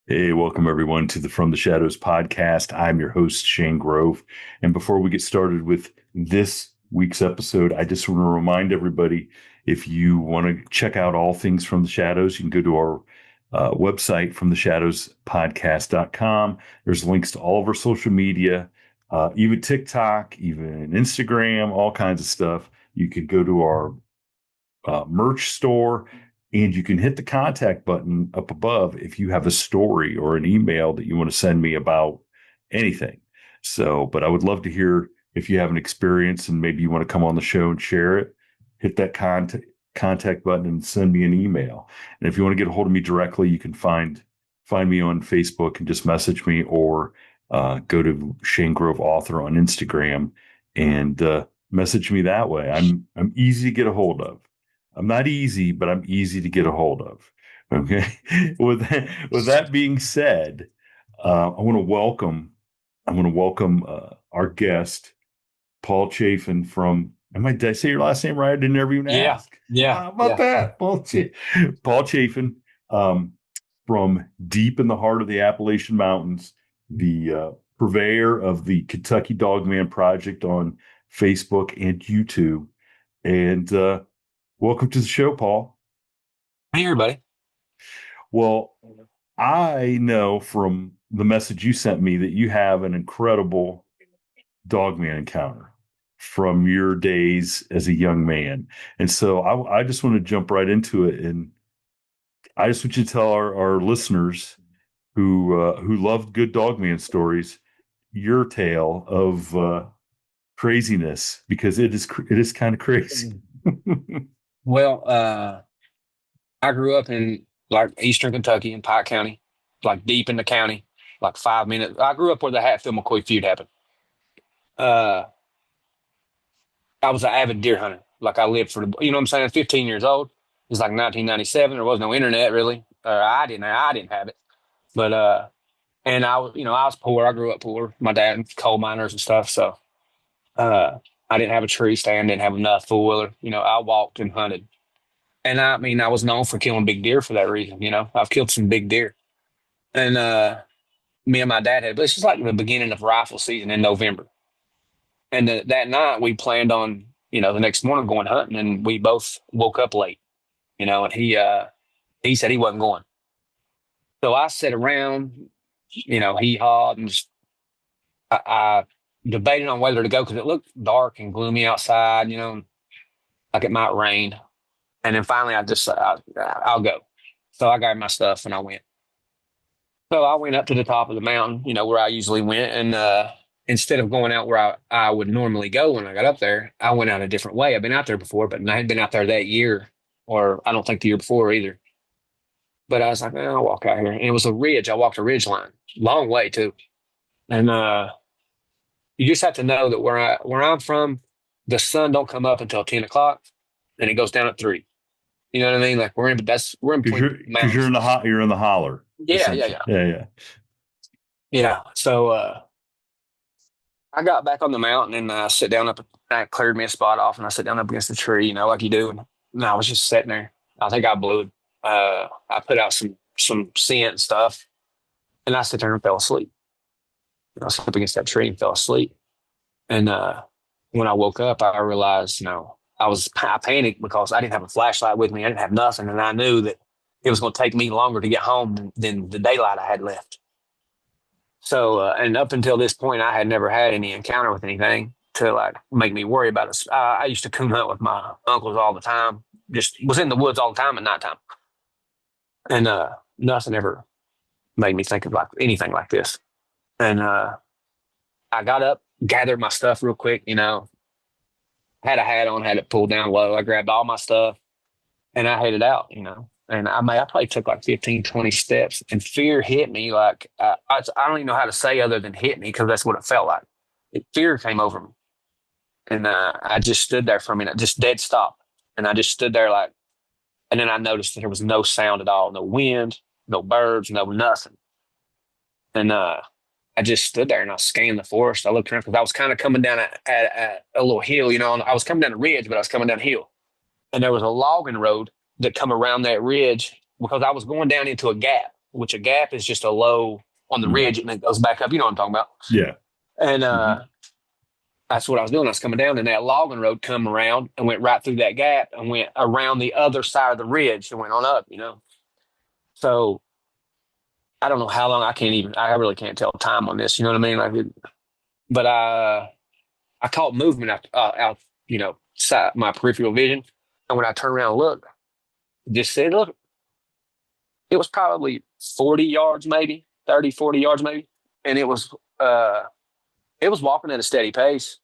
Hey, welcome everyone to the From the Shadows podcast. I'm your host, Shane Grove. And before we get started with this week's episode, I just want to remind everybody, if you want to check out all things From the Shadows, you can go to our website, fromtheshadowspodcast.com. There's links to all of our social media, even TikTok, even Instagram, all kinds of stuff. You could go to our merch store, and you can hit the contact button up above if you have a story or an email that you want to send me about anything. So, but I would love to hear if you have an experience and maybe you want to come on the show and share it. Hit that contact button and send me an email. And if you want to get a hold of me directly, you can find me on Facebook and just message me, or go to Shane Grove Author on Instagram and message me that way. I'm easy to get a hold of. I'm not easy, but I'm easy to get a hold of. Okay. With that being said, I want to welcome our guest, Paul Chafin from. Did I say your last name right? I didn't ever even Yeah, ask. yeah, How about yeah. that, Paul Chafin, from deep in the heart of the Appalachian Mountains, the purveyor of the Kentucky Dogman Project on Facebook and YouTube, and welcome to the show, Paul. Hey, everybody. Well, I know from the message you sent me that you have an incredible Dogman encounter from your days as a young man. And so I just want to jump right into it. And I just want you to tell our listeners who love good Dogman stories your tale of craziness, because it is kind of crazy. Well, I grew up in like Eastern Kentucky in Pike County, like deep in the county, like 5 minutes. I grew up where the Hatfield McCoy feud happened. Uh, I was an avid deer hunter. Like I lived for you know what I'm saying? 15 years old. It was like 1997. There was no internet really. I didn't have it. But and I was poor. I grew up poor. My dad coal miners and stuff. So uh, I didn't have a tree stand. Didn't have enough four wheeler. I walked and hunted. And I mean, I was known for killing big deer for that reason. I've killed some big deer. And me and my dad had, but it's just like the beginning of rifle season in November. And that night we planned on, the next morning going hunting, and we both woke up late, and he said he wasn't going. So I sat around, he hawed and just, I debated on whether to go because it looked dark and gloomy outside, like it might rain. And then finally I just said, I'll go. So I got my stuff and I went. So I went up to the top of the mountain, where I usually went. And instead of going out where I would normally go when I got up there, I went out a different way. I've been out there before, but I had been out there that year, or I don't think the year before either. But I was like, I'll walk out here. And it was a ridge. I walked a ridge line, long way too. And you just have to know that where I'm from, the sun don't come up until 10 o'clock and it goes down at 3. You know what I mean? Like we're in Because between you're mountains. you're in the holler, Yeah, yeah, essentially. yeah. Yeah, yeah. Yeah. So I got back on the mountain and I sit down up. I cleared me a spot off and I sit down up against the tree, like you do. And I was just sitting there. I think I blew it. I put out some scent and stuff, and I sat there and fell asleep. I was up against that tree and fell asleep. And when I woke up, I realized, I panicked because I didn't have a flashlight with me. I didn't have nothing, and I knew that it was going to take me longer to get home than the daylight I had left. So, and up until this point, I had never had any encounter with anything to like make me worry about it. I used to coon hunt with my uncles all the time. Just was in the woods all the time at nighttime, and nothing ever made me think of like anything like this. And I got up, gathered my stuff real quick. Had a hat on, had it pulled down low. I grabbed all my stuff and I headed out. And I probably took like 15, 20 steps, and fear hit me like I don't even know how to say other than hit me because that's what it felt like. Fear came over me, and I just stood there for a minute, just dead stop, and I just stood there like, and then I noticed that there was no sound at all, no wind, no birds, no nothing, and I just stood there and I scanned the forest. I looked around because I was kind of coming down at a little hill, I was coming down a ridge, but I was coming down a hill, and there was a logging road that come around that ridge because I was going down into a gap. which a gap is just a low on the Mhm. ridge and it goes back up. You know what I'm talking about? Yeah. And Mhm. that's what I was doing. I was coming down, and that logging road come around and went right through that gap and went around the other side of the ridge and went on up. So I don't know how long. I really can't tell time on this. You know what I mean? But I caught movement out, side my peripheral vision. And when I turned around and looked, just said, look, it was probably 40 yards, maybe 30, 40 yards, maybe. And uh, it was walking at a steady pace,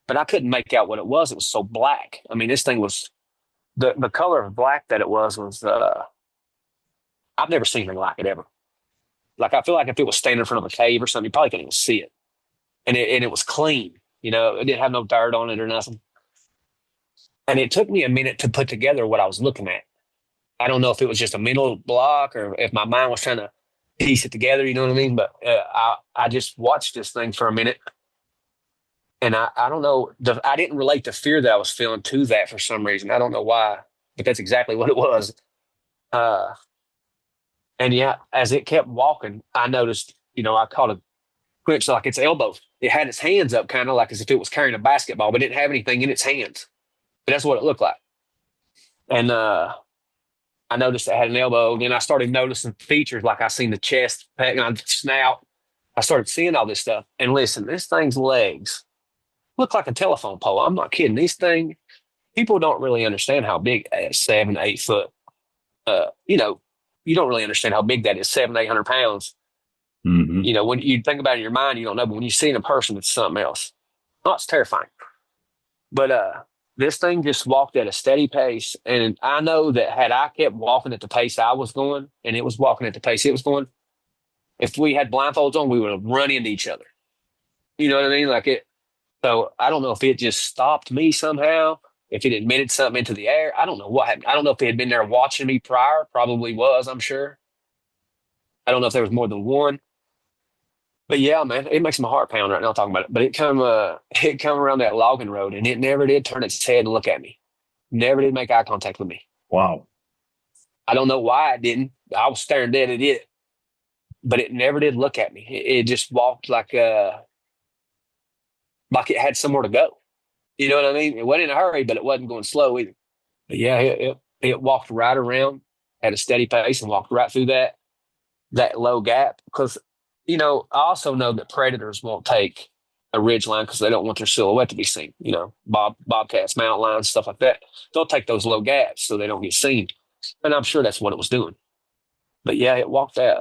but I couldn't make out what it was. It was so black. I mean, this thing was the color of black that it was, I've never seen anything like it ever. Like, I feel like if it was standing in front of a cave or something, you probably couldn't even see it. And it was clean, it didn't have no dirt on it or nothing. And it took me a minute to put together what I was looking at. I don't know if it was just a mental block or if my mind was trying to piece it together. You know what I mean? But I just watched this thing for a minute, and I don't know. I didn't relate the fear that I was feeling to that for some reason. I don't know why, but that's exactly what it was. Uh, and yeah, as it kept walking, I noticed. I caught a glimpse like its elbow. It had its hands up, kind of like as if it was carrying a basketball, but it didn't have anything in its hands. But that's what it looked like. And I noticed it had an elbow. Then I started noticing features like I seen the chest, pec, and the snout. I started seeing all this stuff. And listen, this thing's legs look like a telephone pole. I'm not kidding. These things, people don't really understand how big 7, 8 foot. You know, you don't really understand how big that is. 700, 800 pounds. Mhm. When you think about it in your mind, you don't know. But when you see it in a person, it's something else. Oh, it's terrifying. But this thing just walked at a steady pace. And I know that had I kept walking at the pace I was going and it was walking at the pace it was going, if we had blindfolds on, we would have run into each other. You know what I mean? Like it. So I don't know if it just stopped me somehow, if it emitted something into the air. I don't know what happened. I don't know if it had been there watching me prior. Probably was, I'm sure. I don't know if there was more than one. But yeah, man, it makes my heart pound right now talking about it. But it come around that logging road and it never did turn its head and look at me. Never did make eye contact with me. Wow. I don't know why it didn't. I was staring dead at it, but it never did look at me. It just walked like it had somewhere to go. You know what I mean? It wasn't in a hurry, but it wasn't going slow either. But yeah, it walked right around at a steady pace and walked right through that low gap because I also know that predators won't take a ridge line because they don't want their silhouette to be seen. Bobcats, mountain lions, stuff like that. They'll take those low gaps so they don't get seen. And I'm sure that's what it was doing. But yeah, it walked that.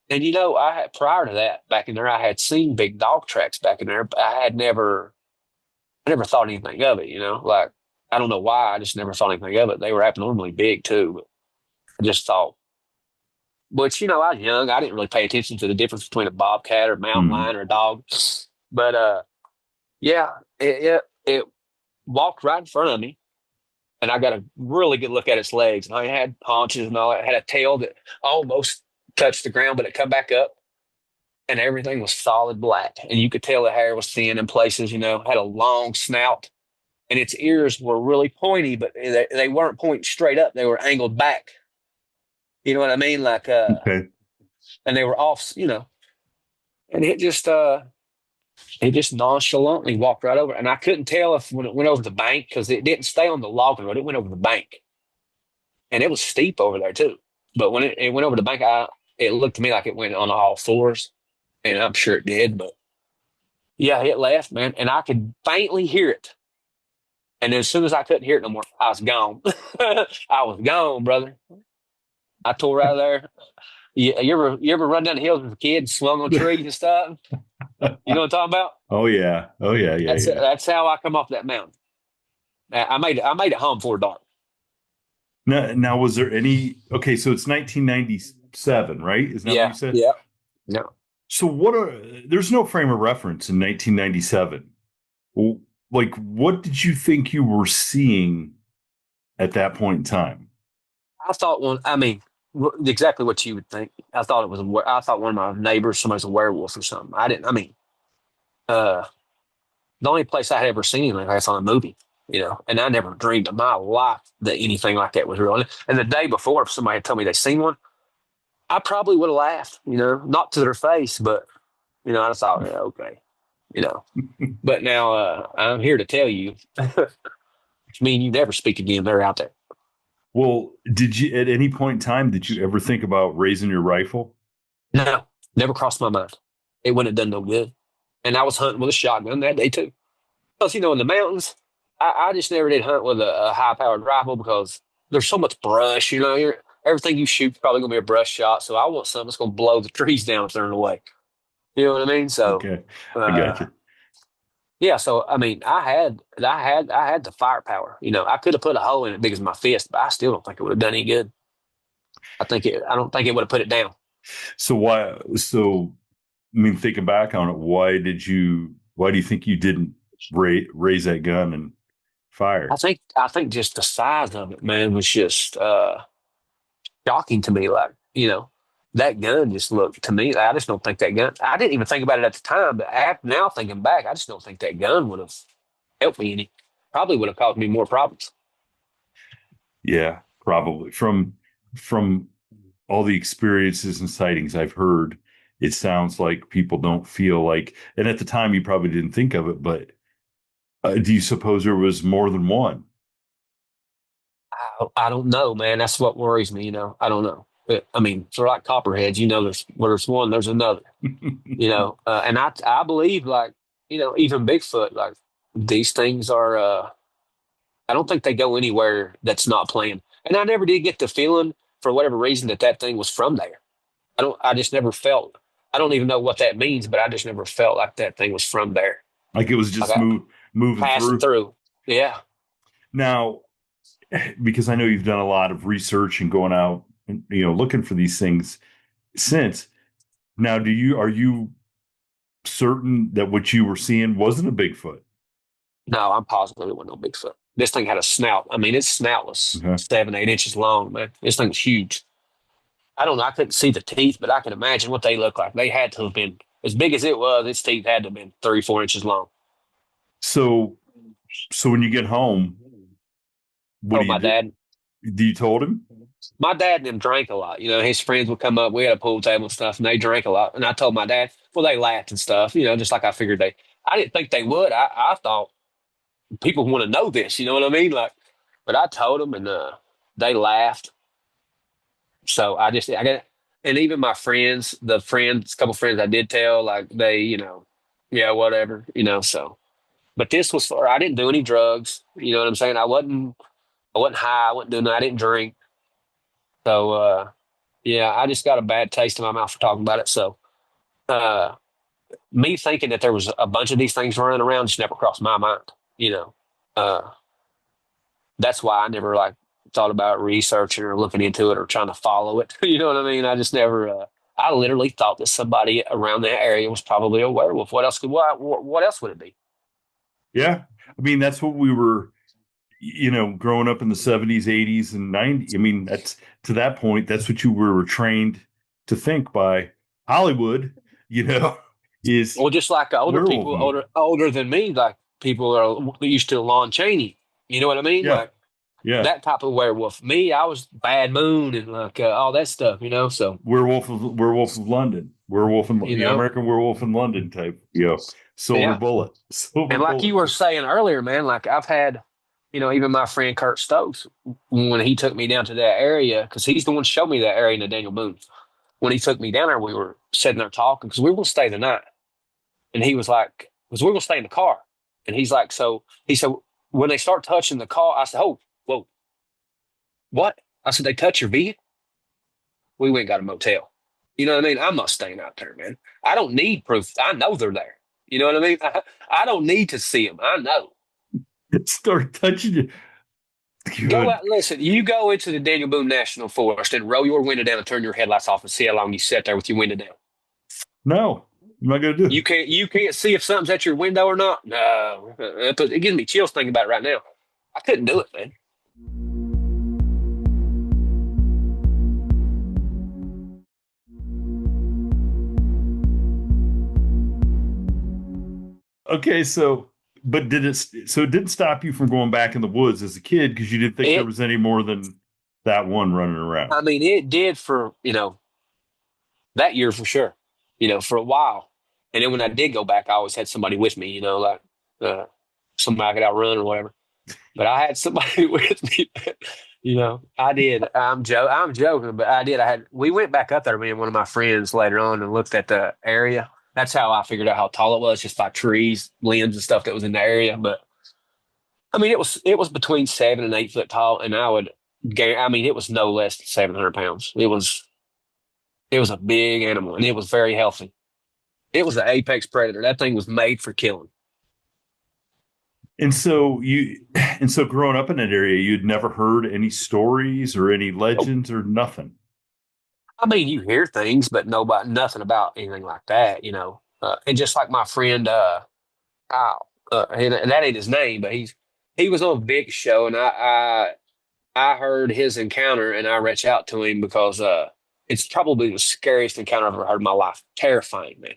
And I had prior to that back in there, I had seen big dog tracks back in there, but I never thought anything of it. Like I don't know why, I just never thought anything of it. They were abnormally big too, but I just thought. But I was young. I didn't really pay attention to the difference between a bobcat or mountain Mhm. lion or a dog. But yeah, it walked right in front of me, and I got a really good look at its legs. And I had haunches and all that. It had a tail that almost touched the ground, but it come back up, and everything was solid black. And you could tell the hair was thin in places. Had a long snout, and its ears were really pointy, but they weren't pointing straight up. They were angled back. You know what I mean? Like Okay. and they were off. And it just nonchalantly walked right over. And I couldn't tell if when it went over the bank because it didn't stay on the logging road. It went over the bank, and it was steep over there too. But when it went over the bank, it looked to me like it went on all fours, and I'm sure it did. But yeah, it left, man, and I could faintly hear it. And as soon as I couldn't hear it no more, I was gone. I was gone, brother. I tore out of there. You ever run down the hills with a kid, swung on trees and stuff? You know what I'm talking about? Oh yeah. Oh yeah. Yeah. Yeah. That's how I come off that mountain. I made it home before dark. Now, was there any? Okay, so it's 1997, right? Isn't that what you Yeah, said? yeah, no. So what are? There's no frame of reference in 1997. Well, like, what did you think you were seeing at that point in time? I thought one. I mean, exactly what you would think. I thought it was. I thought one of my neighbors, somebody's a werewolf or something. I didn't. I mean, uh, the only place I had ever seen anything like that's on a movie. And I never dreamed in my life that anything like that was real. And the day before, if somebody had told me they seen one, I probably would have laughed, not to their face, but I just thought, yeah, okay, you know. But now I'm here to tell you, which mean you never speak again. They're out there. Well, did you at any point in time did you ever think about raising your rifle? No, never crossed my mind. It wouldn't have done no good. And I was hunting with a shotgun that day too. Plus, in the mountains, I just never did hunt with a high powered rifle because there's so much brush. Everything you shoot's probably gonna be a brush shot. So I want something that's gonna blow the trees down if they're in the way. You know what I mean? So, Okay, I got uh, you. yeah. So I mean, I had the firepower. I could have put a hole in it big as my fist, but I still don't think it would have done any good. I don't think it would have put it down. So why? So I mean, thinking back on it, Why do you think you didn't raise that gun and I fire? think I think just the size of it, man, was just shocking to me. Like, that gun just looked to me. I just don't think that gun. I didn't even think about it at the time, but after now thinking back, I just don't think that gun would have helped me any. Probably would have caused me more problems. Yeah, probably from all the experiences and sightings I've heard, it sounds like people don't feel like. And at the time, you probably didn't think of it, but do you suppose there was more than one? I don't know, man. That's what worries me. I don't know. I mean, they're like copperheads. There's where there's one, there's another. And I believe like even Bigfoot, like these things are. I don't think they go anywhere that's not planned. And I never did get the feeling for whatever reason that thing was from there. I just never felt. I don't even know what that means, but I just never felt like that thing was from there. Like it was Like just I moving passing through. through. Yeah. Now, because I know you've done a lot of research and going out and looking for these things since. Now, are you certain that what you were seeing wasn't a Bigfoot? No, I'm positive it wasn't no Bigfoot. This thing had a snout. I mean, its snout was Okay. 7, 8 inches long, man. This thing was huge. I don't know. I couldn't see the teeth, but I can imagine what they look like. They had to have been as big as it was. Its teeth had to have been 3, 4 inches long. So, so when you get home, what do Told you my do? dad. Do you told him? My dad and them drank a lot. His friends would come up. We had a pool table and stuff, and they drank a lot. And I told my dad. Well, they laughed and stuff. Just like I figured they. I didn't think they would. I thought people want to know this. You know what I mean? Like, but I told them, and they laughed. So I got, and even my friends, couple friends I did tell, like they, yeah, whatever. So, but this was for. I didn't do any drugs. You know what I'm saying? I wasn't high. I wasn't doing. I didn't drink. So, yeah, I just got a bad taste in my mouth for talking about it. So, uh, me thinking that there was a bunch of these things running around just never crossed my mind. You know, uh, that's why I never like thought about researching or looking into it or trying to follow it. You know what I mean? I just never. I literally thought that somebody around that area was probably a werewolf. What else could what else would it be? Yeah, I mean that's what we were. Growing up in the 70s, 80s, and 90s. I mean, that's to that point, that's what you were trained to think by Hollywood, you know, is Well, just like older werewolf people, movie. older than me, like people are used to Lon Chaney. You know what I mean? Yeah, Like yeah. that type of werewolf. Me, I was Bad Moon and like all that stuff. So Werewolf of London, you know, American Werewolf in London type, silver yeah. bullet, silver And like you bullet. were saying earlier, man, like I've had, even my friend Kurt Stokes when he took me down to that area because he's the one who showed me that area in the Daniel Boone. When he took me down there, we were sitting there talking because we were going to stay the night, and he was like, "Because we were going to stay in the car," and he's like, "So," he said, "When they start touching the car," I said, "Oh, whoa, what?" I said, "They touch your vehicle." We went and got a motel. You know what I mean? I'm not staying out there, man. I don't need proof. I know they're there. You know what I mean? I don't need to see them. I know. Start touching you. Go Good. out. Listen, you go into the Daniel Boone National Forest and roll your window down and turn your headlights off and see how long you sit there with your window down. No, I'm not gonna do it. You can't see if something's at your window or not. No, it gives me chills thinking about it right now. I couldn't do it, man. Okay, so but did it? So it didn't stop you from going back in the woods as a kid because you didn't think there It, was any more than that one running around. I mean, it did for that year for sure, for a while. And then when I did go back, I always had somebody with me, like uh, somebody I could outrun or whatever. But I had somebody with me. I did. I'm joking, but I did. We went back up there, me and one of my friends later on and looked at the area. That's how I figured out how tall it was, just by trees, limbs and stuff that was in the area. But I mean, it was between 7 and 8 foot tall, and I mean, it was no less than 700 pounds. It was a big animal, and it was very healthy. It was an apex predator. That thing was made for killing. And so growing up in that area, you'd never heard any stories or any Nope. legends or nothing. I mean, you hear things, but nothing about anything like that, and just like my friend Kyle, and that ain't his name, but he was on a big show, and I heard his encounter, and I reached out to him because it's probably the scariest encounter I've ever heard in my life. Terrifying, man.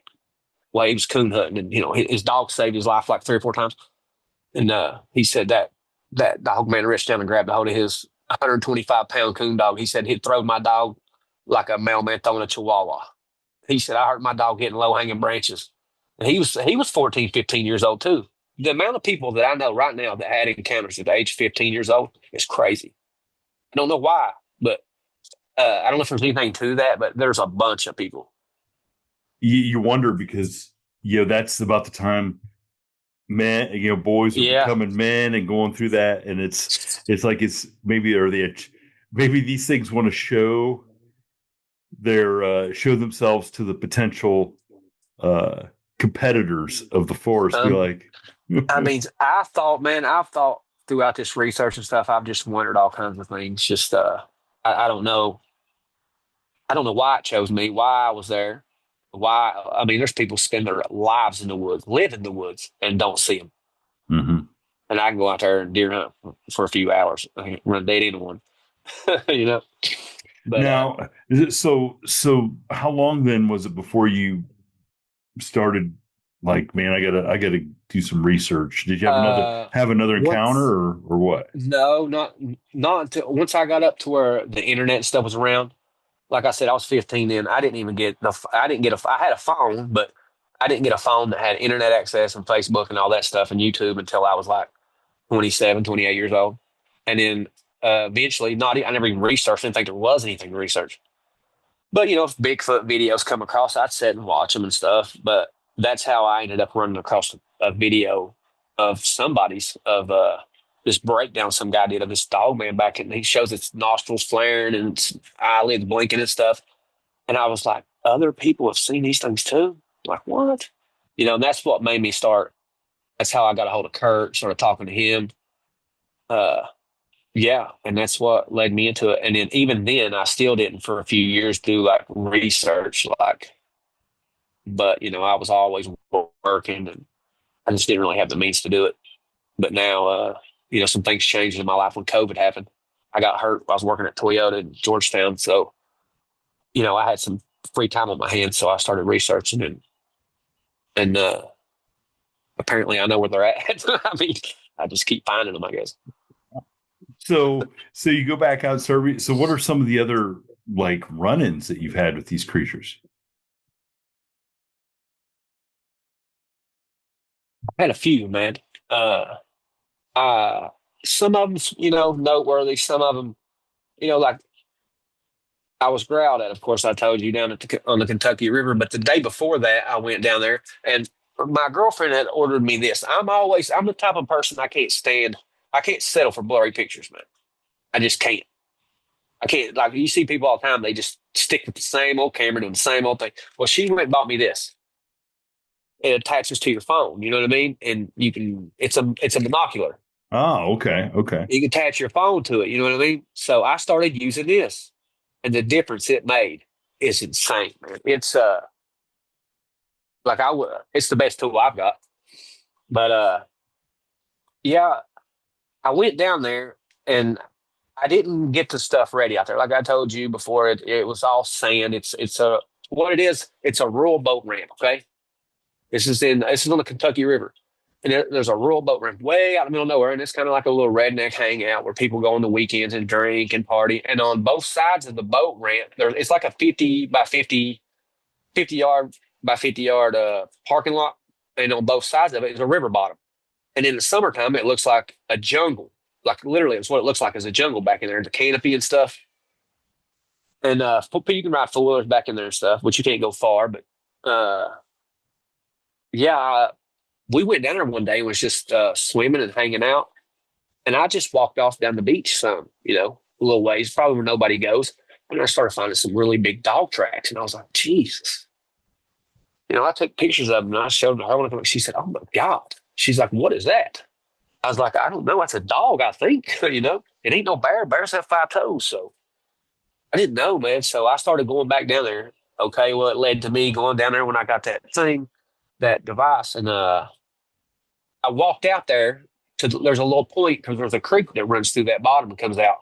Well, he was coon hunting, and his dog saved his life like 3 or 4 times. And he said that dog man reached down and grabbed a hold of his 125-pound coon dog. He said he'd throw my dog like a mailman throwing a chihuahua. He said I heard my dog getting low hanging branches, and he was 14, 15 years old too. The amount of people that I know right now that had encounters at the age of 15 years old is crazy. I don't know why, but I don't know if there's anything to that, but there's a bunch of people. You wonder because that's about the time men, boys are Yeah. becoming men and going through that, and it's like it's maybe maybe these things want to show themselves to the potential competitors of the forest. Be Um, like, I mean, I've thought throughout this research and stuff, I've just wondered all kinds of things. Just, I don't know. I don't know why it chose me, why I was there. Why? I mean, there's people spend their lives in the woods, live in the woods, and don't see them. mhm. And I can go out there and deer hunt for a few hours. I can run dead into one, you know. But Now, so how long then was it before you started like, man, I gotta do some research? Did you uh, have another encounter once or what? no, not until once I got up to where the internet and stuff was around. Like I said, I was 15 then. I didn't even get the. I didn't get a. I had a phone, but I didn't get a phone that had internet access and Facebook and all that stuff and YouTube until I was like 27, 28 years old. And then eventually, I never even researched. I didn't think there was anything to research. But if Bigfoot videos come across, I'd sit and watch them and stuff. But that's how I ended up running across a video of somebody's of this breakdown some guy did of this dog man back, and he shows its nostrils flaring and its eyelids blinking and stuff. And I was like, other people have seen these things too. Like what? And that's what made me start. That's how I got a hold of Kurt, started talking to him. Uh, yeah, and that's what led me into it. And then even then, I still didn't for a few years do like research, but I was always working, and I just didn't really have the means to do it. But now, some things changed in my life when COVID happened. I got hurt. I was working at Toyota in Georgetown, so I had some free time on my hands, so I started researching, and apparently I know where they're at. I mean, I just keep finding them, I guess. So you go back out and start. So what are some of the other like run-ins that you've had with these creatures? I had a few, man. Uh, uh, some of them, noteworthy. Some of them, like I was growled at. Of course, I told you down on the Kentucky River. But the day before that, I went down there, and my girlfriend had ordered me this. I'm the type of person I can't stand. I can't settle for blurry pictures, man. I just can't. I can't. Like you see people all the time, they just stick with the same old camera doing the same old thing. Well, she went and bought me this. It attaches to your phone. You know what I mean? And you can. It's a binocular. Oh, okay, okay. You can attach your phone to it. You know what I mean? So I started using this, and the difference it made is insane, man. It's like it's the best tool I've got. But yeah, I went down there and I didn't get the stuff ready out there. Like I told you before, it was all sand. It's a what it is. It's a rural boat ramp. Okay, this is on the Kentucky River, and there's a rural boat ramp way out in the middle of nowhere, and it's kind of like a little redneck hangout where people go on the weekends and drink and party. And on both sides of the boat ramp, it's like a 50 by 50. 50 yard by 50 yard parking lot, and on both sides of it is a river bottom. And in the summertime, it looks like a jungle. Like literally, it's what it looks like as a jungle back in there, the canopy and stuff. And you can ride four wheelers back in there and stuff, which you can't go far. But uh, yeah, we went down there one day and was just swimming and hanging out. And I just walked off down the beach some, a little ways, probably where nobody goes. And I started finding some really big dog tracks. And I was like, Jesus. I took pictures of them and I showed them to her. She said, "Oh my God." She's like, "What is that?" I was like, "I don't know. That's a dog, I think." It ain't no bear. Bears have five toes. So I didn't know, man. So I started going back down there. Okay. Well, it led to me going down there when I got that thing, that device. And I walked out there there's a little point because there's a creek that runs through that bottom and comes out.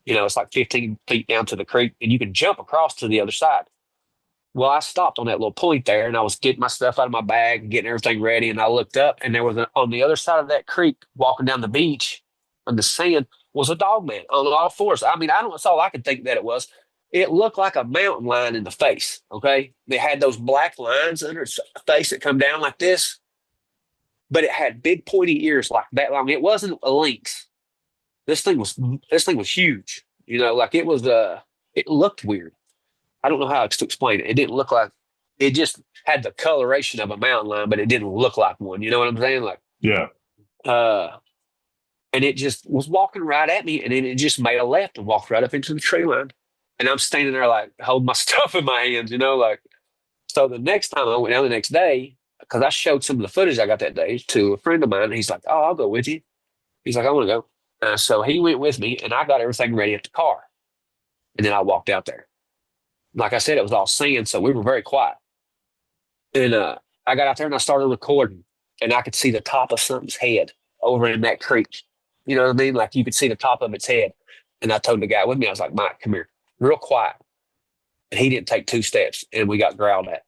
It's like 15 feet down to the creek and you can jump across to the other side. Well, I stopped on that little point there and I was getting my stuff out of my bag and getting everything ready. And I looked up and there was on the other side of that creek, walking down the beach on the sand, was a dog man on all fours. I mean, I don't, that's all I could think that it was. It looked like a mountain lion in the face. Okay. They had those black lines under its face that come down like this, but it had big pointy ears like that long. It wasn't a lynx. This thing was huge. Like it looked weird. I don't know how to explain it. It didn't look like, it just had the coloration of a mountain lion, but it didn't look like one. You know what I'm saying? Like, Yeah. uh, and it just was walking right at me, and then it just made a left and walked right up into the tree line. And I'm standing there like holding my stuff in my hands, like. So the next time I went down the next day, because I showed some of the footage I got that day to a friend of mine, and he's like, "Oh, I'll go with you." He's like, "I want to go." So he went with me, and I got everything ready at the car, and then I walked out there. Like I said, it was all sand, so we were very quiet. And I got out there and I started recording, and I could see the top of something's head over in that creek. You know what I mean? Like you could see the top of its head. And I told the guy with me, I was like, "Mike, come here," real quiet. And he didn't take two steps, and we got growled at.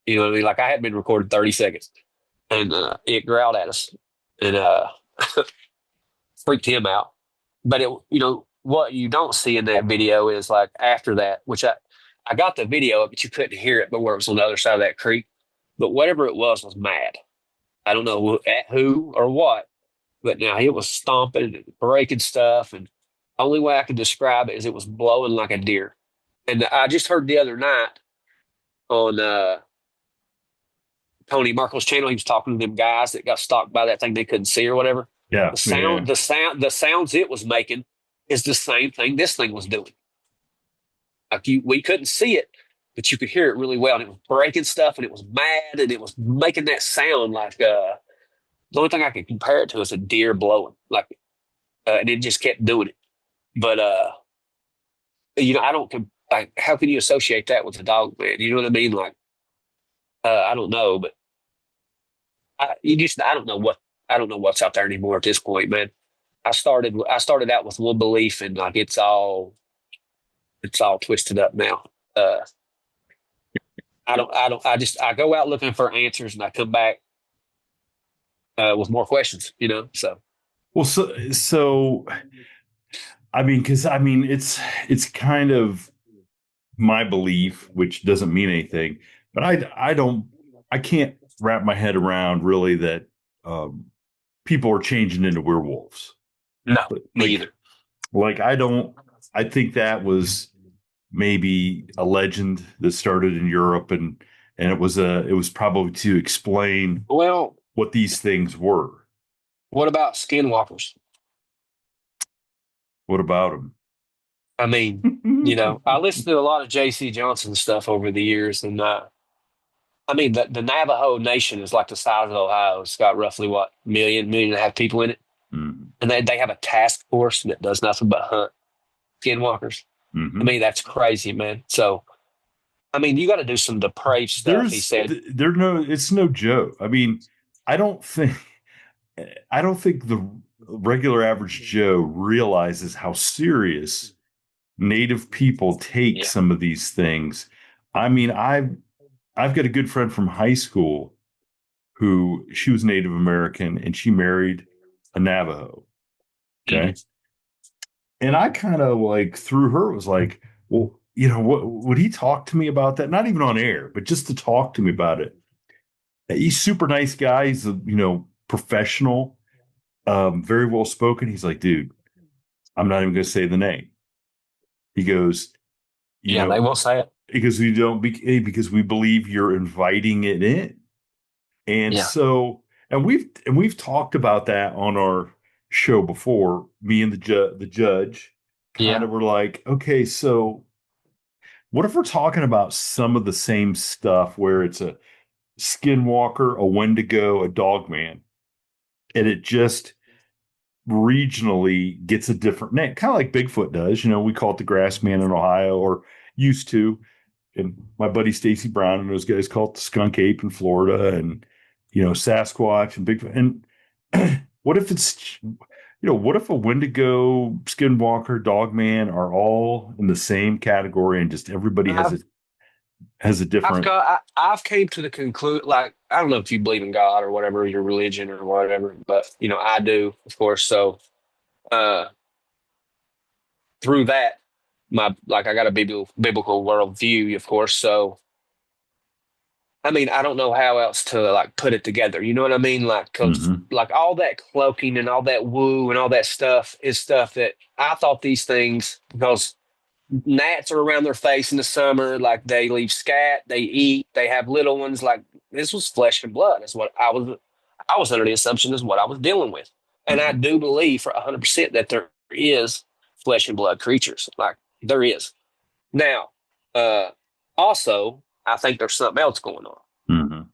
You know what I mean? Like I had been recording 30 seconds, and it growled at us and freaked him out. But what you don't see in that video is like after that, which I got the video, but you couldn't hear it, but where it was on the other side of that creek. But whatever it was mad. I don't know at who or what, but now it was stomping and breaking stuff. And only way I could describe it is it was blowing like a deer. And I just heard the other night on Tony Markle's channel, he was talking to them guys that got stalked by that thing they couldn't see or whatever. Yeah. The Yeah. sound, the sounds it was making is the same thing this thing was doing. Like we couldn't see it, but you could hear it really well. And it was breaking stuff, and it was mad, and it was making that sound like the only thing I can compare it to is a deer blowing, like, and it just kept doing it. But I don't like. How can you associate that with a dog, man? You know what I mean? Like, I don't know, but I don't know what's out there anymore at this point, man. I started out with one belief, and like it's all twisted up now. I go out looking for answers, and I come back with more questions. So Well, so I mean, because I mean, it's kind of my belief, which doesn't mean anything, but I can't wrap my head around really that um, people are changing into werewolves. no, me Like, either. I think that was maybe a legend that started in Europe, and it was probably to explain Well, what these things were. what about skinwalkers? What about I mean, them? I listened to a lot of J.C. Johnson stuff over the years, and I mean, the Navajo Nation is like the size of Ohio. It's got roughly what, million and a half people in it, Mm-hmm. and they have a task force that does nothing but hunt skinwalkers. I Mm-hmm. mean, that's crazy, man. So, I mean, you got to do some depraved stuff. He said, It's no joke. I mean, I don't think I don't think the regular average Joe realizes how serious Native people take "Yeah, some of these things. I mean, I've got a good friend from high school who she was Native American and she married a Navajo. mhm, Okay. And I kind of like through her was like, well, what would he talk to me about that? Not even on air, but just to talk to me about it. He's super nice guy. He's a, professional, very well spoken. He's like, dude, I'm not even going to say the name. He goes, you Yeah, they know, will say it. because we don't because we believe you're inviting it in. And Yeah, so, and we've talked about that on our show before. Me and the judge kind yeah. of were like, okay, so what if we're talking about some of the same stuff where it's a skinwalker, a wendigo, a dogman, and it just regionally gets a different name, kind of like Bigfoot does. We call it the grass man in Ohio, or used to. And my buddy Stacy Brown and those guys call it the skunk ape in Florida, and Sasquatch and Bigfoot. And what if what if a Wendigo, Skinwalker, Dogman are all in the same category, and just everybody has I've a different. I've came to the conclude, like, I don't know if you believe in God or whatever your religion or whatever, but I do, of course. So uh through that, I got a biblical worldview, of course. So I mean, I don't know how else to like put it together. You know what I mean? Like, cause Mhm. like all that cloaking and all that woo and all that stuff is stuff that I thought these things, because gnats are around their face in the summer. Like they leave scat, they eat, they have little ones. Like this was flesh and blood. Is what I was under the assumption is what I was dealing with, and I Mhm. do believe for 100% that there is flesh and blood creatures. Like there is now. Uh, Also, I think there's something else going on. Mhm.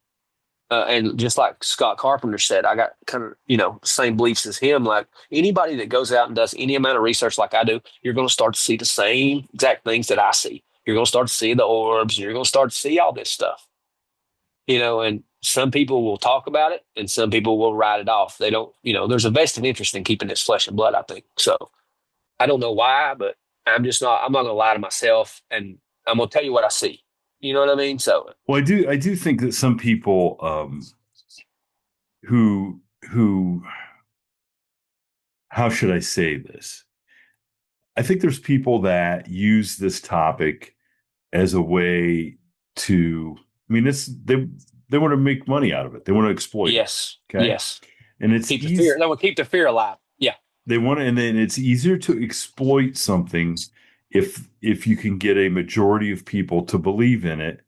And just like Scott Carpenter said, I got kind of, same beliefs as him. Like anybody that goes out and does any amount of research like I do, you're going to start to see the same exact things that I see. You're going to start to see the orbs. You're going to start to see all this stuff, and some people will talk about it and some people will write it off. They don't, there's a vested interest in keeping this flesh and blood, I think. So I don't know why, but I'm not going to lie to myself, and I'm going to tell you what I see. You know what I mean? So, Well, I do think that some people who how should I say this? I think there's people that use this topic as a way to. I mean, they want to make money out of it. They want to exploit it. yes, Okay, yes. and it's Keep the fear. easy. No, we'll keep the fear alive. Yeah. They want to, and then it's easier to exploit something if you can get a majority of people to believe in it.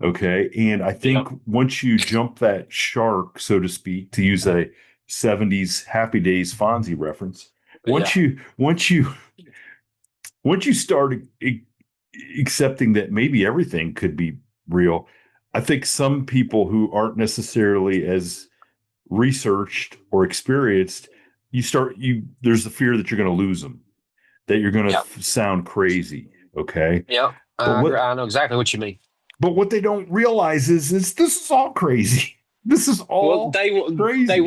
Okay. And I Yeah. think once you jump that shark, so to speak, to use a 70s Happy Days Fonzie reference, Yeah. once you start accepting that maybe everything could be real, I think some people who aren't necessarily as researched or experienced, there's the fear that you're going to lose them, that you're going to Yeah. sound crazy. Okay. Yeah. But I agree. I know exactly what you mean. what they don't realize is this is all crazy. This is Well, all crazy. Yeah. they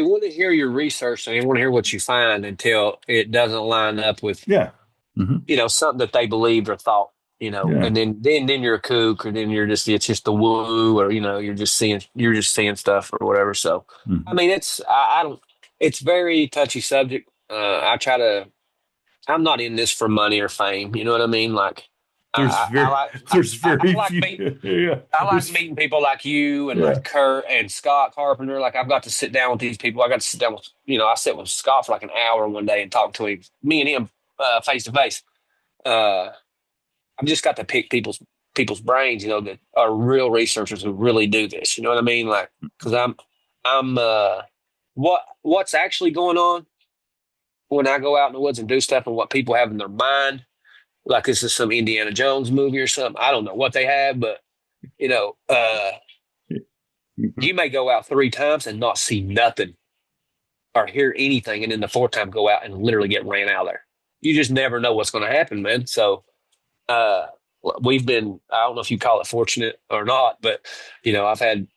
want to hear your research and they want to hear what you find until it doesn't line up with, Yeah. Hmm. something that they believed or thought, Yeah. and then you're a kook, or then it's just the woo, or you're just seeing stuff or whatever. So I Hmm. mean I don't, it's very touchy subject. I'm not in this for money or fame. You know what I mean? Like There's I very like there's I very like few. meeting Yeah. I like There's meeting people like you and yeah. like Kurt and Scott Carpenter. Like I've got to sit down with these people. I got to sit down with, I sat with Scott for like an hour one day and talked to him, me and him, face to face. I've just got to pick people's brains, that are real researchers who really do this. You know what I mean? Like, because I'm what's actually going on when I go out in the woods and do stuff, and what people have in their mind. Like this is some Indiana Jones movie or something. I don't know what they have, but you know, uh, Mhm. you may go out 3 times and not see nothing or hear anything, and then the fourth time go out and literally get ran out of there. You just never know what's going to happen, man. So uh, we've been, I don't know if you call it fortunate or not, but I've had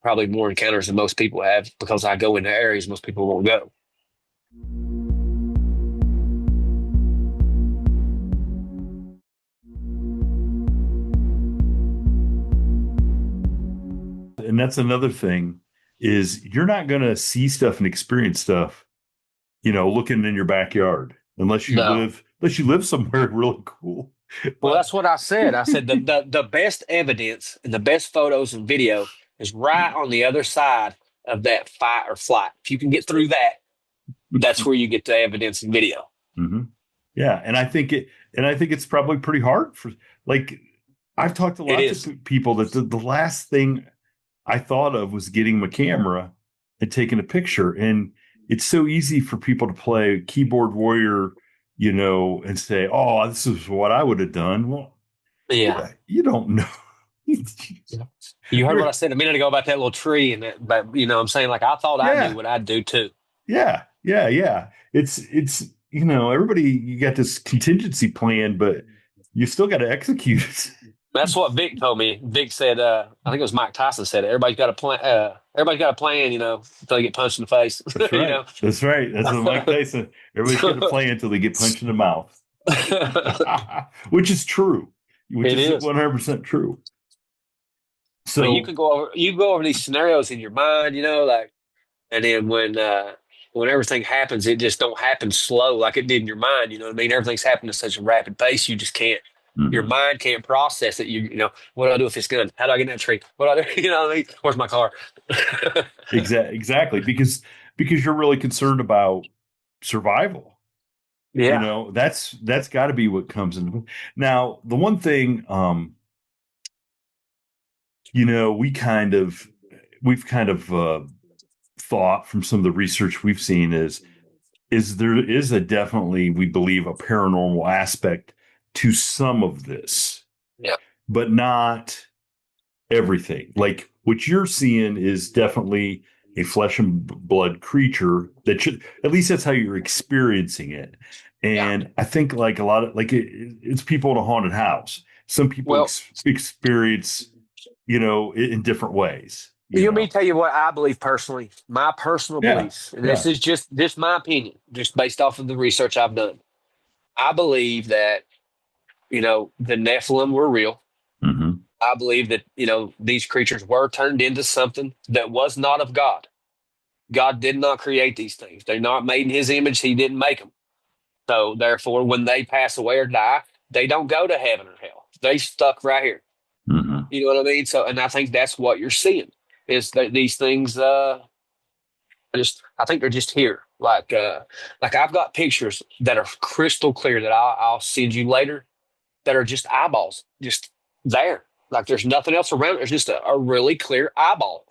probably more encounters than most people have because I go into areas most people won't go. And that's another thing is you're not going to see stuff and experience stuff, looking in your backyard unless you No. live somewhere really cool. Well, But that's what I said. I said the best evidence and the best photos and video is right on the other side of that fight or flight. If you can get through that, that's where you get the evidence and video. Mhm. Yeah, and I think it's probably pretty hard for like I've talked to It lots of is. people that the last thing I thought of was getting my camera and taking a picture. And it's so easy for people to play keyboard warrior, and say, "Oh, this is what I would have done." Well, Yeah. yeah, you don't know. Yeah. You heard what I You're, said a minute ago about that little tree and that, but I'm saying like I thought I knew yeah, what I'd do too. yeah. It's everybody you got this contingency plan, but you still got to execute it. That's what Vic told me. Vic said, I think it was Mike Tyson said it. Everybody's got a plan. Everybody's got a plan, until they get punched in the face. That's you right. know. That's right. That's what Mike Tyson. Everybody's got to play until they get punched in the mouth, which is true, which It is is. 100% true. But So, you go over these scenarios in your mind, like, and then when everything happens, it just don't happen slow like it did in your mind. You know what I mean? Everything's happening at such a rapid pace, you just can't. Your mhm. mind can't process it. What do I do with this gun? How do I get in that tree? What do I do? You know what I mean? Where's my car? Exactly, because you're really concerned about survival. Yeah. That's got to be what comes in. Now, the one thing, we we've kind of thought from some of the research we've seen is there is a definitely, we believe, a paranormal aspect to some of this, Yeah. but not everything. Like what you're seeing is definitely a flesh and blood creature that should, at least that's how you're experiencing it. Yeah. And I think like a lot of like it's people in a haunted house. Some people Well, experience, in different ways, let me tell you what I believe personally, my personal Yeah. beliefs, and this Yeah. is just my opinion, just based off of the research I've done. I believe that, the Nephilim were real. Hmm. I believe that, these creatures were turned into something that was not of God. God did not create these things. They're not made in his image. He didn't make them. So therefore, when they pass away or die, they don't go to heaven or hell. They stuck right here. Hmm. You know what I mean? So, and I think that's what you're seeing is that these things, I think they're just here. Like I've got pictures that are crystal clear that I'll send you later that are just eyeballs, just there. Like there's nothing else around. There's just a really clear eyeball.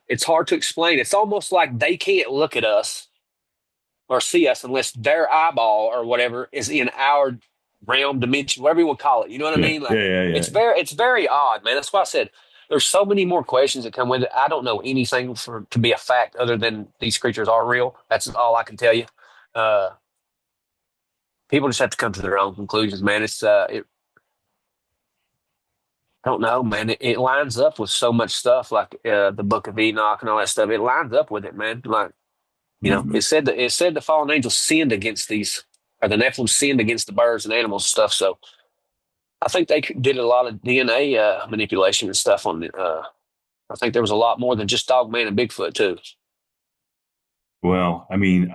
It's hard to explain. It's almost like they can't look at us or see us unless their eyeball or whatever is in our realm, dimension, whatever you want to call it. You know what I Yeah. mean? Yeah. Like Yeah. it's very odd, man. That's why I said there's so many more questions that come with it. I don't know anything for to be a fact other than these creatures are real. That's all I can tell you. Uh, People just have to come to their own conclusions, man. I don't know, man. It lines up with so much stuff, like the Book of Enoch and all that stuff. It lines up with it, man. Like Hmm. it said the fallen angels sinned against these, or the Nephilim sinned against the birds and animals and stuff. So I think they did a lot of DNA manipulation and stuff on it. I think there was a lot more than just Dogman and Bigfoot too. Well, I mean,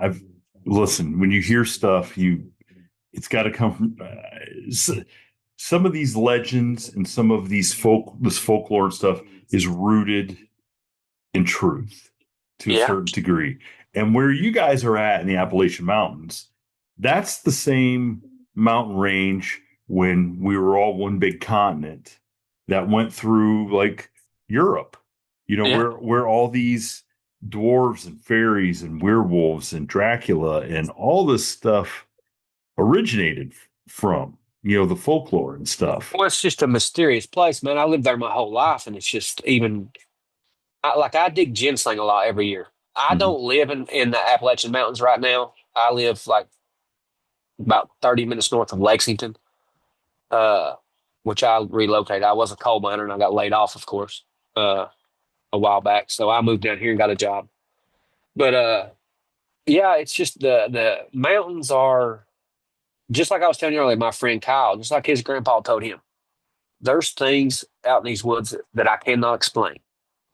listen, when you hear stuff, it's got to come from some of these legends and some of this folklore and stuff is rooted in truth to a Yeah, certain degree. And where you guys are at in the Appalachian Mountains, that's the same mountain range when we were all one big continent that went through like Europe, yeah. where all these dwarves and fairies and werewolves and Dracula and all this stuff originated from, the folklore and stuff. Well, it's just a mysterious place, man. I lived there my whole life, and it's just even I dig ginseng a lot every year. I Hmm. don't live in the Appalachian Mountains right now. I live like about 30 minutes north of Lexington, uh, which I relocated. I was a coal miner and I got laid off, of course, uh, a while back. So I moved down here and got a job. But yeah, it's just the mountains are just like I was telling you earlier. My friend Kyle, just like his grandpa told him, there's things out in these woods that I cannot explain.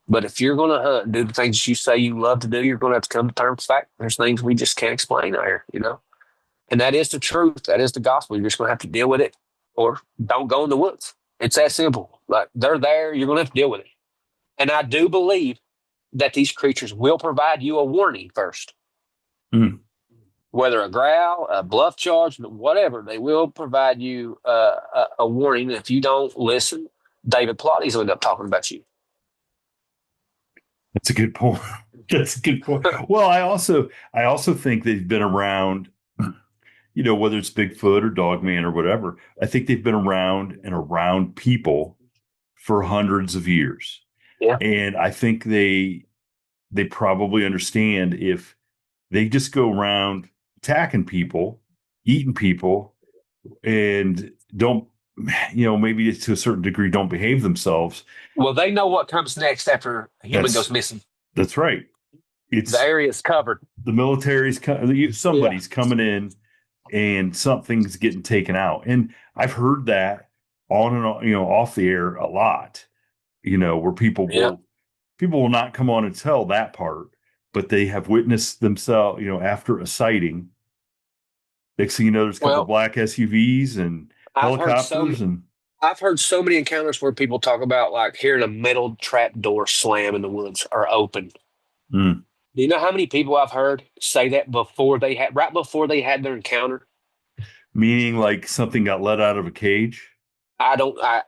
But if you're going to hunt and do the things you say you love to do, you're going to have to come to terms with the fact there's things we just can't explain out here. And that is the truth. That is the gospel. You're just going to have to deal with it or don't go in the woods. It's that simple. Like they're there. You're going to have to deal with it. And I do believe that these creatures will provide you a warning first. Mm. Whether a growl, a bluff charge, whatever, they will provide you a warning. If you don't listen, David Plotty's will end up talking about you. That's a good point. That's a good point. Well, I also think they've been around, whether it's Bigfoot or Dogman or whatever. I think they've been around and around people for hundreds of years. Yeah. And I think they probably understand if they just go around attacking people, eating people, and don't, maybe to a certain degree, don't behave themselves. Well, they know what comes next after a human goes missing. That's right. It's the area is covered. The military's somebody's coming in, and something's getting taken out. And I've heard that on and on, off the air a lot. Where people will not come on and tell that part, but they have witnessed themselves, after a sighting. Next thing you know, there's a couple black SUVs and helicopters. I've heard so many encounters where people talk about like hearing a metal trap door slam in the woods or open. Mm. Do you know how many people I've heard say that right before they had their encounter? Meaning like something got let out of a cage? I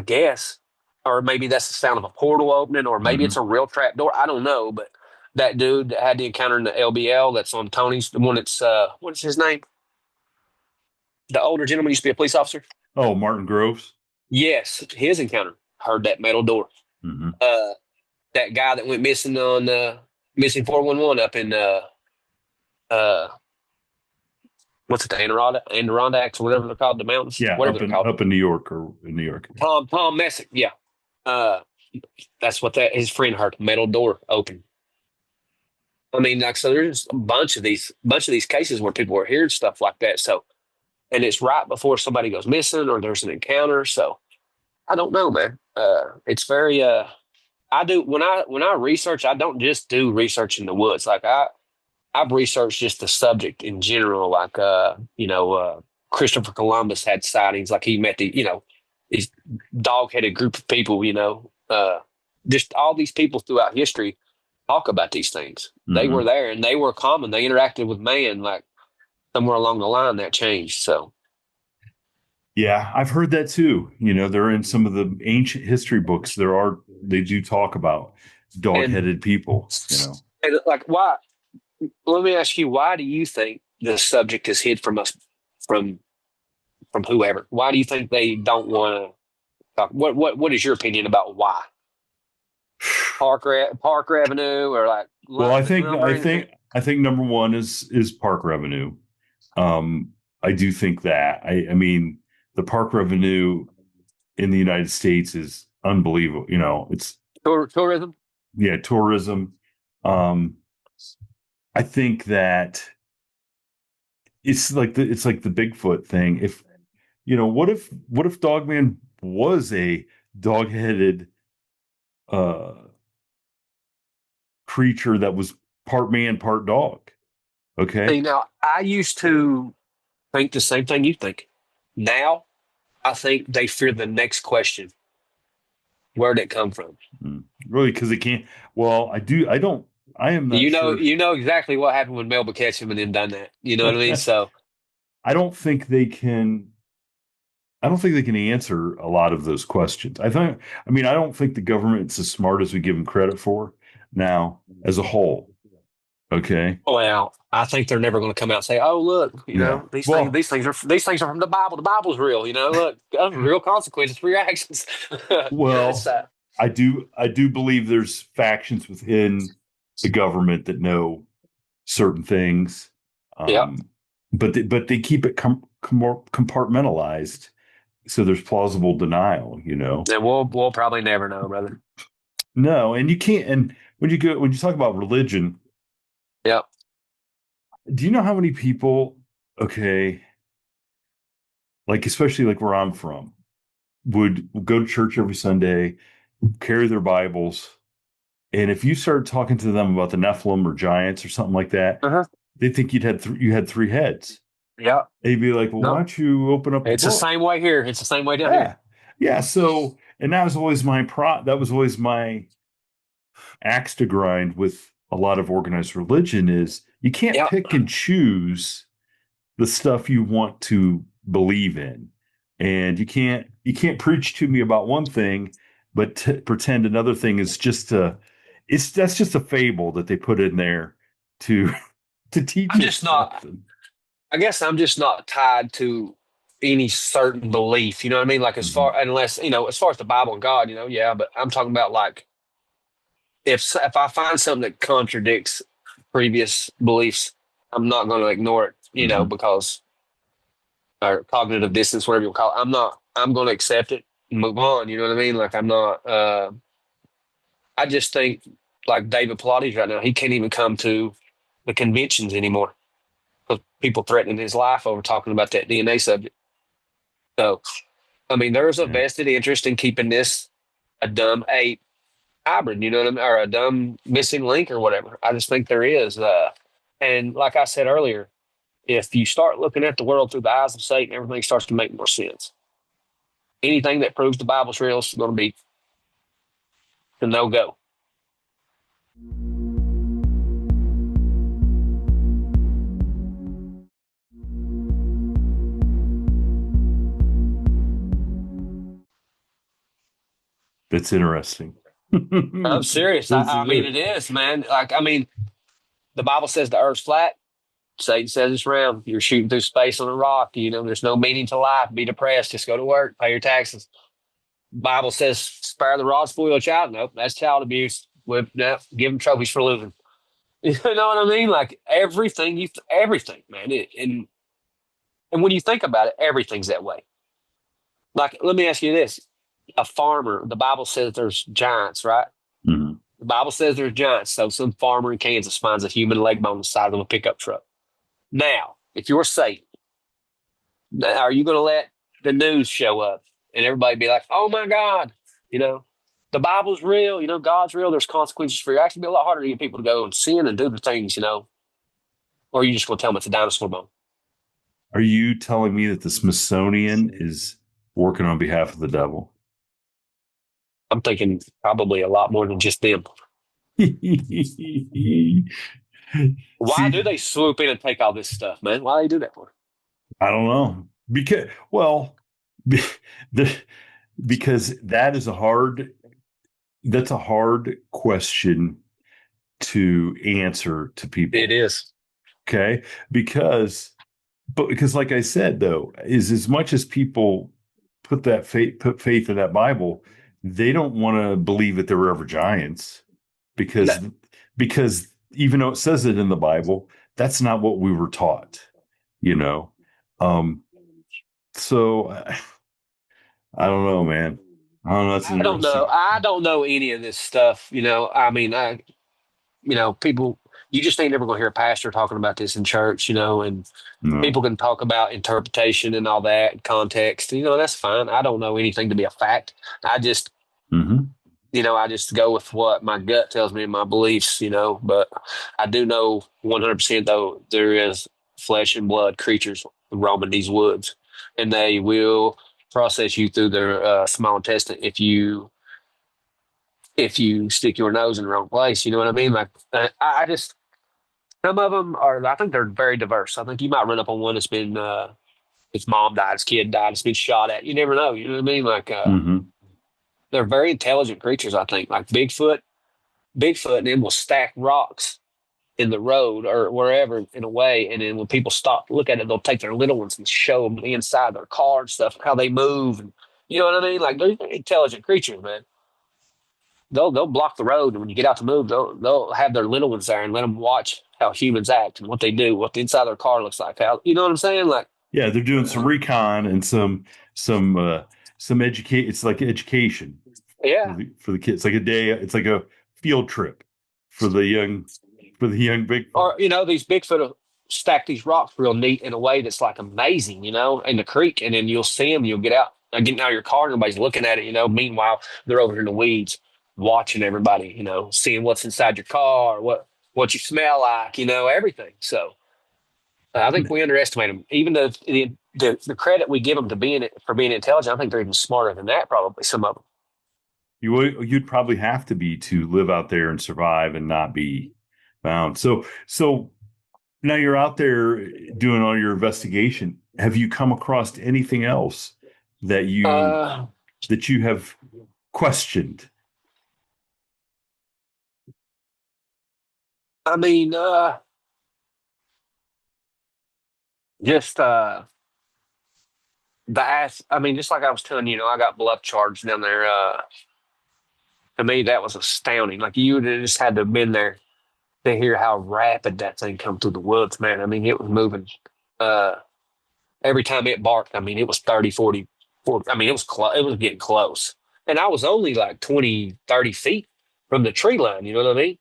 guess. Or maybe that's the sound of a portal opening, or maybe it's a real trap door. I don't know. But that dude that had the encounter in the LBL that's on Tony's, the one that's, what's his name? The older gentleman used to be a police officer. Oh, Martin Groves? Yes, his encounter. Heard that metal door. Mm-hmm. That guy that went missing on missing 411 up in what's it, the Adirondacks or whatever they're called, the mountains. Yeah, up in New York or in New York. Tom Messick, yeah. That's what his friend heard. Metal door open. I mean, like, so there's a bunch of these cases where people are hearing stuff like that. So, and it's right before somebody goes missing or there's an encounter. So, I don't know, man. It's very. I do when I research. I don't just do research in the woods. Like I've researched just the subject in general. Like Christopher Columbus had sightings. Like he met these dog-headed group of people. Just all these people throughout history talk about these things. Mm-hmm. They were there and they were common. They interacted with man. Like somewhere along the line that changed. So. Yeah, I've heard that too. They're in some of the ancient history books. They do talk about dog-headed people. And like why? Let me ask you, why do you think the subject is hid from us, from whoever? Why do you think they don't want to talk? What is your opinion about why? Park revenue or like? Well, I think number one is park revenue. I do think that. I mean, the park revenue in the United States is unbelievable. It's tourism. Yeah, tourism. I think that it's like the Bigfoot thing. If what if Dogman was a dog-headed creature that was part man, part dog? Okay. Now I used to think the same thing you think. Now I think they fear the next question. Where'd it come from? Really? Because it can't. Well, I don't. I am not sure. You know exactly what happened when Melba Ketchum and then done that. You know what I mean? So I don't think they can answer a lot of those questions. I don't think the government's as smart as we give them credit for now as a whole. Okay. Well, I think they're never going to come out and say, "Oh, look, these things are from the Bible. The Bible's real. Look, real consequences for your actions." Well, I do believe there's factions within the government that know certain things. But they keep it compartmentalized, so there's plausible denial. And we'll probably never know, brother. No, and you can't. And when you talk about religion. Yep. Do you know how many people, okay, like especially like where I'm from, would go to church every Sunday, carry their Bibles, and if you start talking to them about the Nephilim or giants or something like that, they think you had three heads. Yeah. They'd be like, well, why No, don't you open up the it's the book? same way here. It's the same way down here. Yeah. Yeah. So, and that was always my axe to grind with a lot of organized religion is you can't Yeah. pick and choose the stuff you want to believe in. And you can't preach to me about one thing, but pretend another thing is just that's just a fable that they put in there to to teach I'm us just not, something. I guess I'm just not tied to any certain belief. You know what I mean? Like, as Mhm. far, unless, as far as the Bible and God, yeah, but I'm talking about, like, if I find something that contradicts previous beliefs, I'm not going to ignore it, Mhm. because, or cognitive distance, whatever you call it. I'm going to accept it and move on. You know what I mean? Like, I'm not, I just think, like David Pilates right now, he can't even come to the conventions anymore because people threatening his life over talking about that DNA subject. So, I mean, there's a Yeah. vested interest in keeping this a dumb ape hybrid, you know what I mean? Or a dumb missing link or whatever. I just think there is. And like I said earlier, if you start looking at the world through the eyes of Satan, everything starts to make more sense. Anything that proves the Bible's real is going to be the no go. That's interesting. I'm serious. This I is mean, it. it is, man. Like, I mean, the Bible says the earth's flat. Satan says it's round. You're shooting through space on a rock. There's no meaning to life. Be depressed. Just go to work. Pay your taxes. Bible says spare the rod, spoil a child. Nope, that's child abuse. No, give them trophies for losing. You know what I mean? Like, everything, man. And when you think about it, everything's that way. Like, let me ask you this: a farmer. The Bible says there's giants, right? Mhm. The Bible says there's giants. So some farmer in Kansas finds a human leg bone on the side of a pickup truck. Now, if you're Satan, are you going to let the news show up and everybody be like, "Oh my God, you know, the Bible's real. God's real. There's consequences for your actions." It'd be a lot harder to get people to go and sin and do the things, or are you just going to tell them it's a dinosaur bone? Are you telling me that the Smithsonian is working on behalf of the devil? I'm thinking probably a lot more than just them. Why See, do they swoop in and take all this stuff, man? Why do they do that for? I don't know because well, be- the, because that's a hard question to answer to It people. is. Okay, because like I said though, is as much as people put faith in that Bible, they don't want to believe that there were ever giants No, because even though it says it in the Bible, that's not what we were taught, you know. Um, so I don't know, man. I don't know. That's I don't know. interesting. I don't know any of this stuff. I mean, people, you just ain't never going to hear a pastor talking about this in church, and No. people can talk about interpretation and all that and context. That's fine. I don't know anything to be a fact. I just, Hmm. I just go with what my gut tells me and my beliefs, but I do know 100% though there is flesh and blood creatures roaming these woods, and they will process you through their small intestine if you stick your nose in the wrong place. You know what I mean? Like, I just, some of them are. I think they're very diverse. I think you might run up on one that's been its mom died, its kid died, it's been shot at. You never know. You know what I mean? Like, Hmm. they're very intelligent creatures. I think, like Bigfoot, and then will stack rocks in the road or wherever in a way, and then when people stop to look at it, they'll take their little ones and show them the inside of their car and stuff, how they move, and you know what I mean. Like, they're intelligent creatures, man. They'll block the road, and when you get out to move, they'll have their little ones there and let them watch how humans act and what they do, what the inside of their car looks like. How, you know what I'm saying? Like, Yeah, they're doing some uh, recon and some educate. It's like education yeah. for the kids. It's like a day. It's like a field trip for the young Or, Bigfoots. these Bigfoot will stack these rocks real neat in a way that's like amazing, in the creek, and then you'll see them. You'll get out, getting out of your car, and everybody's looking at it. Meanwhile, they're over in the weeds, watching everybody. Seeing what's inside your car, what you smell like. Everything. So. I think we underestimate them. Even the credit we give them to being for being intelligent, I think they're even smarter than that. Probably some of them. You'd probably have to be to live out there and survive and not be found. So now you're out there doing all your investigation. Have you come across anything else that you Uh, that you have questioned? I mean, just the ass. I mean, just like I was telling you, I got bluff charged down there. To me, that was astounding. Like you would have just had to have been there to hear how rapid that thing come through the woods, man. I mean, it was moving. Uh, every time it barked, I mean, it was 30, 40, 40. I mean, it was close. It was getting close. And I was only like 20, 30 feet from the tree line. You know what I mean?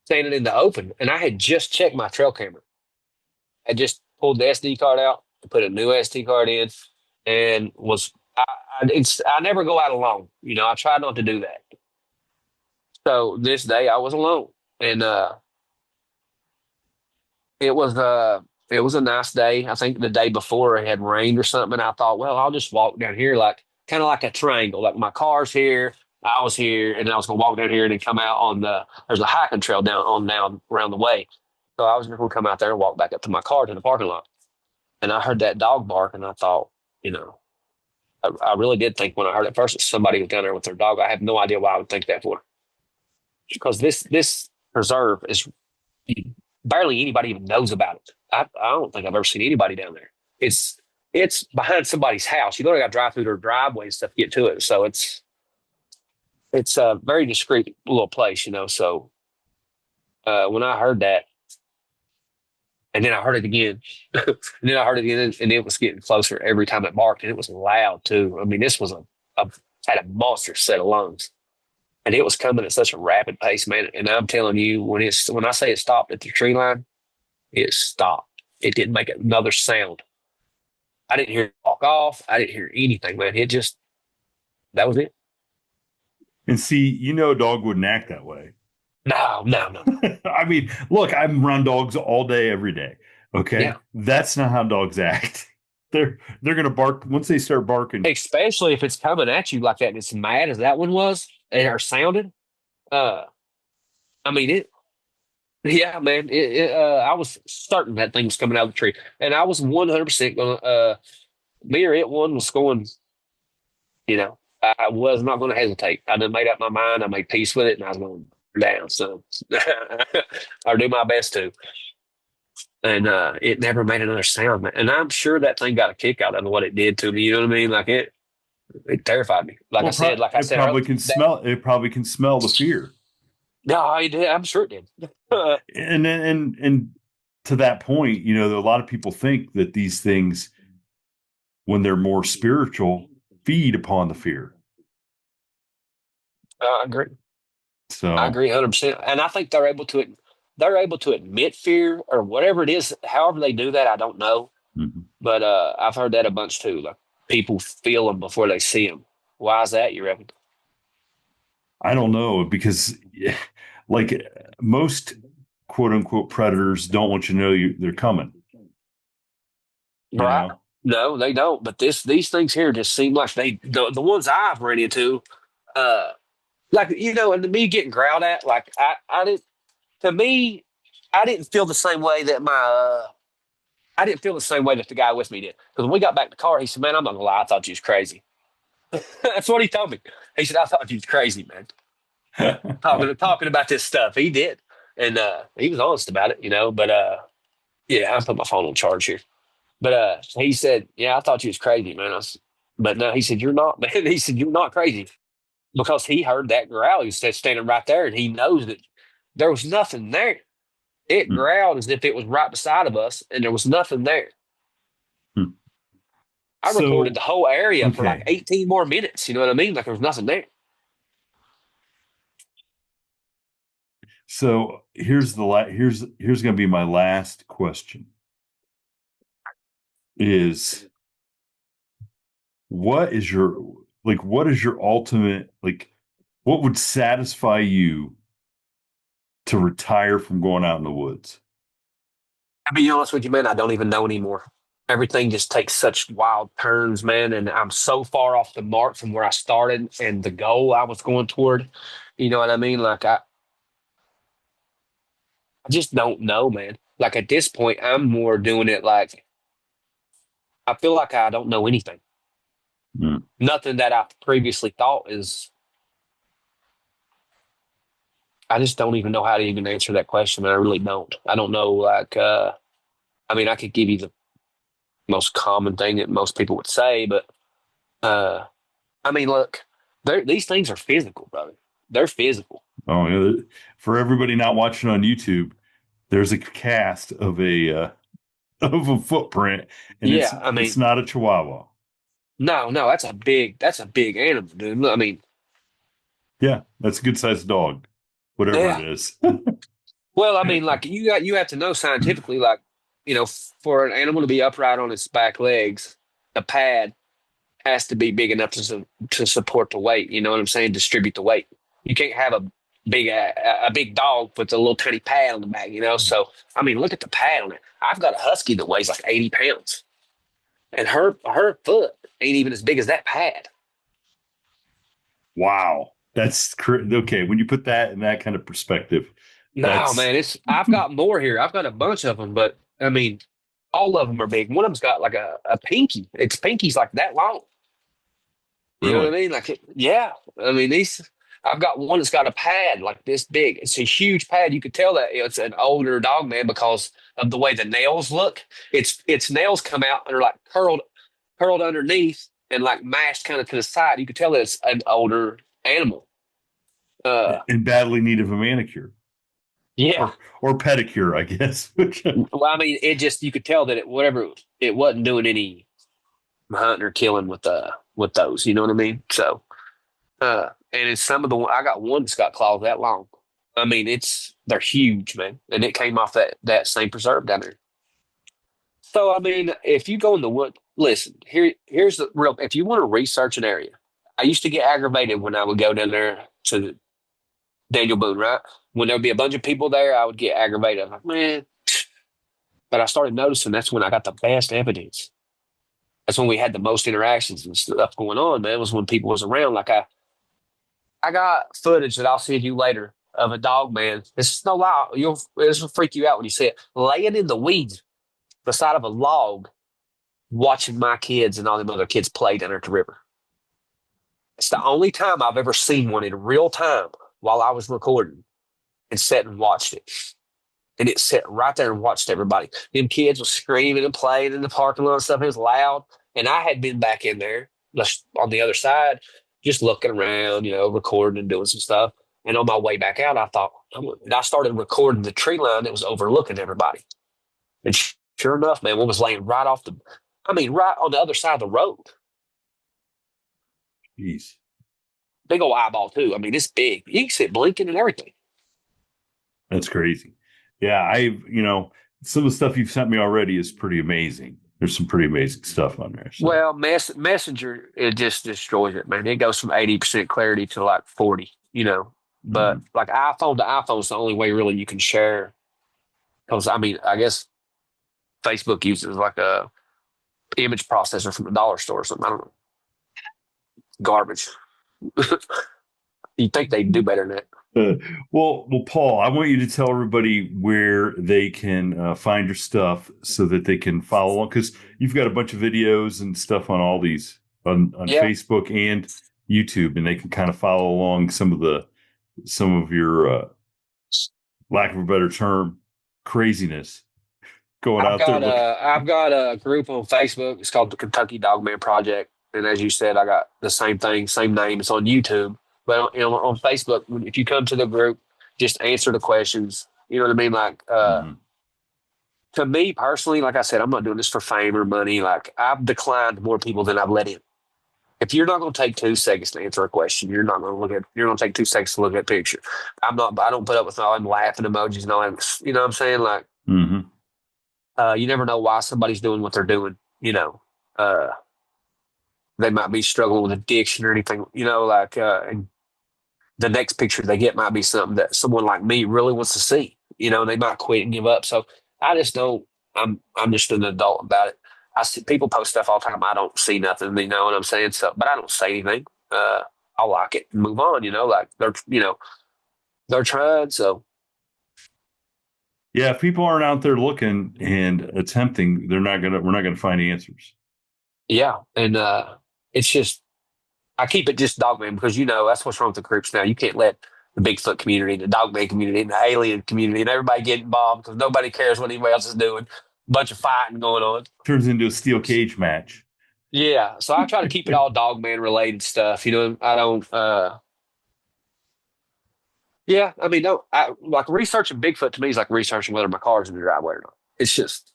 Standing in the open. And I had just checked my trail camera. I just pulled the SD card out, put a new SD card in, and I never go out alone. I try not to do that. So this day I was alone. And it was it was a nice day. I think the day before it had rained or something. And I thought, well, I'll just walk down here like kind of like a triangle. Like my car's here, I was here, and then I was gonna walk down here and then come out on there's a hiking trail down around the way. So I was just gonna come out there and walk back up to my car to the parking lot. And I heard that dog bark and I thought, I really did think when I heard it first that somebody was down there with their dog. I have no idea why I would think that for. Because this preserve is barely anybody even knows about it. I don't think I've ever seen anybody down there. It's behind somebody's house. You literally got to drive through their driveway and stuff to get to it. So it's a very discreet little place. So when I heard that, and then I heard it again, and then I heard it again, and it was getting closer every time it barked, and it was loud too. I mean, this was a had a monster set of lungs, and it was coming at such a rapid pace, man. And I'm telling you, when I say it stopped at the tree line, it stopped. It didn't make another sound. I didn't hear it walk off. I didn't hear anything, man. That was it. And see, dog wouldn't act that way. No, no, no. I mean, look, I'm around dogs all day, every day. Okay, Yeah. that's not how dogs act. They're gonna bark once they start barking. Especially if it's coming at you like that and it's mad as that one was or sounded. Uh, I mean, yeah, man. I was certain that thing was coming out of the tree. And I was 100% going to, me or it one was going, I was not going to hesitate. I done made up my mind. I made peace with it and I was going down. So I'll do my best to. And it never made another sound, man. And I'm sure that thing got a kick out of what it did to me. You know what I mean? Like it terrified me. Well, Like I it said probably earlier, can smell. It probably can smell the fear. no, it did. I'm sure it did. And to that point, a lot of people think that these things, when they're more spiritual, feed upon the fear. I agree. I So agree 100%. And I think they're able to admit fear or whatever it is. However they do that, I don't know. mhm. But I've heard that a bunch too. Like people feel them before they see them. Why is that? You reckon? I don't know because, like most quote unquote predators don't want you to know they're coming. You Right? know, No, they don't. But these things here just seem like the ones I've run into, uh, like and me getting growled at, like I didn't. To me, I didn't feel the same way that I didn't feel the same way that the guy with me did. Because when we got back to the car, he said, "Man, I'm not gonna lie, I thought you was crazy." That's what he told me. He said, "I thought you was crazy, man." Talking about this stuff. He did, and he was honest about it. But yeah, I put my phone on charge here. But he said, "Yeah, I thought you was crazy, man." But no, he said, "You're not, man." He said, "You're not crazy," because he heard that growl. He said, standing right there, and he knows that there was nothing there. It Hmm, growled as if it was right beside of us, and there was nothing there. hmm. I recorded So the whole area for like okay. 18 more minutes. You know what I mean? Like there was nothing there. So here's going to be my last question is what is your ultimate, like, what would satisfy you to retire from going out in the woods? To be honest with you, man, I don't even know anymore. Everything just takes such wild turns, man, and I'm so far off the mark from where I started and the goal I was going toward. You know what I mean? I just don't know, man. Like at this point, I'm more doing it like I feel like I don't know anything. Mm. Nothing that I previously thought is. I just don't even know how to even answer that question, man. I really don't. I don't know. I mean, I could give you the most common thing that most people would say, but uh, I mean, look, these things are physical, brother. They're physical. Oh, yeah. For everybody not watching on YouTube, there's a cast of a of a footprint, and Yeah, I it's mean, not a Chihuahua. no, no, that's a big animal, dude. I mean, Yeah, that's a good sized dog, whatever it yeah. is. Well, I mean, like you have to know scientifically, like for an animal to be upright on its back legs, the pad has to be big enough to support the weight. You know what I'm saying? Distribute the weight. You can't have a big dog with a little tiny pad on the back. So I mean, look at the pad on it. I've got a husky that weighs like 80 pounds, and her foot ain't even as big as that pad. Wow, okay. When you put that in that kind of perspective, No, that's man, I've got more here. I've got a bunch of them, but I mean, all of them are big. One of them's got like a pinky. Its pinky's like that long. You know what I really mean? Yeah. I mean, I've got one that's got a pad like this big. It's a huge pad. You could tell that it's an older dog, man, because of the way the nails look. Its nails come out and are like curled underneath and like mashed kind of to the side. You could tell that it's an older animal. Uh, in badly need of a manicure yeah. or pedicure, I guess. Well, I mean, you could tell that it wasn't doing any hunting or killing with those. You know what I mean? So. And it's some of the I got one that's got claws that long. I mean, they're huge, man, and it came off that same preserve down there. So I mean, if you go in the wood, listen here's the real. If you want to research an area, I used to get aggravated when I would go down there to Daniel Boone, right? When there would be a bunch of people there, I would get aggravated. I'm like, man, but I started noticing that's when I got the best evidence. That's when we had the most interactions and stuff going on, man. Was when people was around. Like I got footage that I'll send you later of a dog man. This is no lie. This will freak you out when you see it. Laying in the weeds beside of a log, watching my kids and all them other kids play down at the river. It's the only time I've ever seen one in real time while I was recording and sat and watched it. And it sat right there and watched everybody. Them kids were screaming and playing in the parking lot and stuff. It was loud. And I had been back in there just on the other side, just looking around, recording and doing some stuff. And on my way back out, I thought, and I started recording the tree line that was overlooking everybody. And sure enough, man, one was laying right on the other side of the road. Jeez, Big old eyeball, too. I mean, it's big. You can see it blinking and everything. that's crazy. Yeah, some of the stuff you've sent me already is pretty amazing. There's some pretty amazing stuff on there. So. Well, Messenger, it just destroys it, man. It goes from 80% clarity to like 40, But Mhm. like iPhone to iPhone is the only way really you can share. Because, I mean, I guess Facebook uses like a image processor from the dollar store or something. I don't know. Garbage. You'd think they'd do better than that. Uh, well, Paul, I want you to tell everybody where they can find your stuff so that they can follow along because you've got a bunch of videos and stuff on all these on Yeah. Facebook and YouTube, and they can kind of follow along some of your lack of a better term craziness going out there looking. I've got a group on Facebook. It's called the Kentucky Dogman Project. And as you said, I got the same thing, same name. It's on YouTube. But on Facebook, if you come to the group, just answer the questions. You know what I mean? Like, Mhm. to me personally, like I said, I'm not doing this for fame or money. Like, I've declined more people than I've let in. If you're not going to take 2 seconds to answer a question, you're going to take 2 seconds to look at a picture. I don't put up with all them laughing emojis and all that. You know what I'm saying? Like, Mhm. you never know why somebody's doing what they're doing. Uh, they might be struggling with addiction or anything, and the next picture they get might be something that someone like me really wants to see. They might quit and give up. So I just don't. I'm just an adult about it. I see people post stuff all the time. I don't see nothing. You know what I'm saying? So, but I don't say anything. I like it and move on. Like they're trying. So Yeah, if people aren't out there looking and attempting, we're not gonna find answers. yeah, and it's just I keep it just Dogman because that's what's wrong with the groups now. You can't let the Bigfoot community, the Dogman community, and the alien community, and everybody get involved because nobody cares what anybody else is doing. Bunch of fighting going on. Turns into a steel cage match. Yeah, so I try to keep it all Dogman related stuff. I don't. Yeah, I mean, no, like researching Bigfoot to me is like researching whether my car's in the driveway or not. It's just,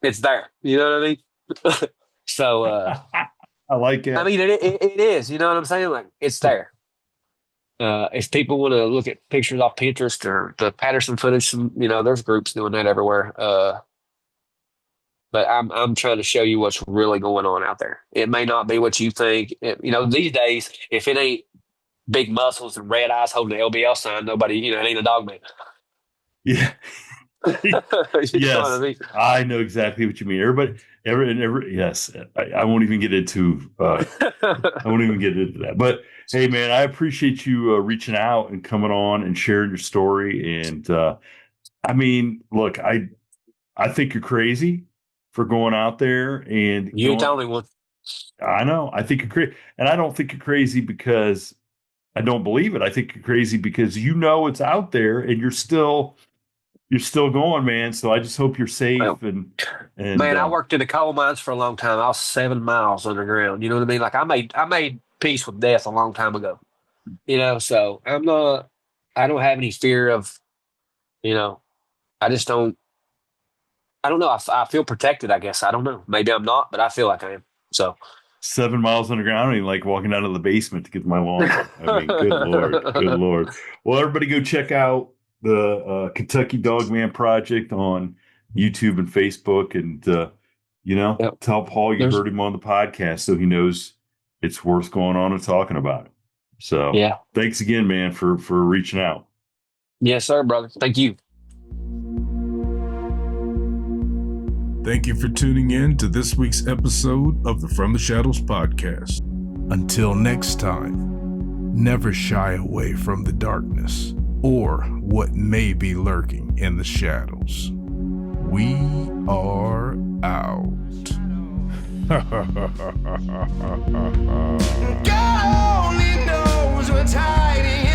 it's there. You know what I mean? So, I like it. I mean, it is. You know what I'm saying? Like, it's there. If people want to look at pictures off Pinterest or the Patterson footage, there's groups doing that everywhere. But I'm trying to show you what's really going on out there. It may not be what you think. These days, if it ain't big muscles and red eyes holding the LBL sign, nobody, it ain't a Dogman. Yeah. You Yes, know what I mean? I know exactly what you mean. Yes, I won't even get into. I won't even get into that. But hey, man, I appreciate you reaching out and coming on and sharing your story. And I mean, look, I think you're crazy for going out there and You ain't the only one. I know. I think you're crazy, and I don't think you're crazy because I don't believe it. I think you're crazy because it's out there and you're still going, man. So I just hope you're safe. Well, and man, I worked in the coal mines for a long time. I was 7 miles underground. You know what I mean? Like I made peace with death a long time ago. So I don't have any fear of, I just don't. I don't know. I feel protected. I guess I don't know. Maybe I'm not, but I feel like I am. So 7 miles underground. I don't even like walking down to the basement to get my lawn. I mean, good Lord. Well, everybody go check out the Kentucky Dogman Project on YouTube and Facebook, and Yep. tell Paul you heard him on the podcast so he knows it's worth going on and talking about it. So yeah, thanks again, man, for reaching out. Yes, sir, brother. Thank you. Thank you for tuning in to this week's episode of the From the Shadows podcast. Until next time, never shy away from the darkness or what may be lurking in the shadows. We are out. God only knows what's hiding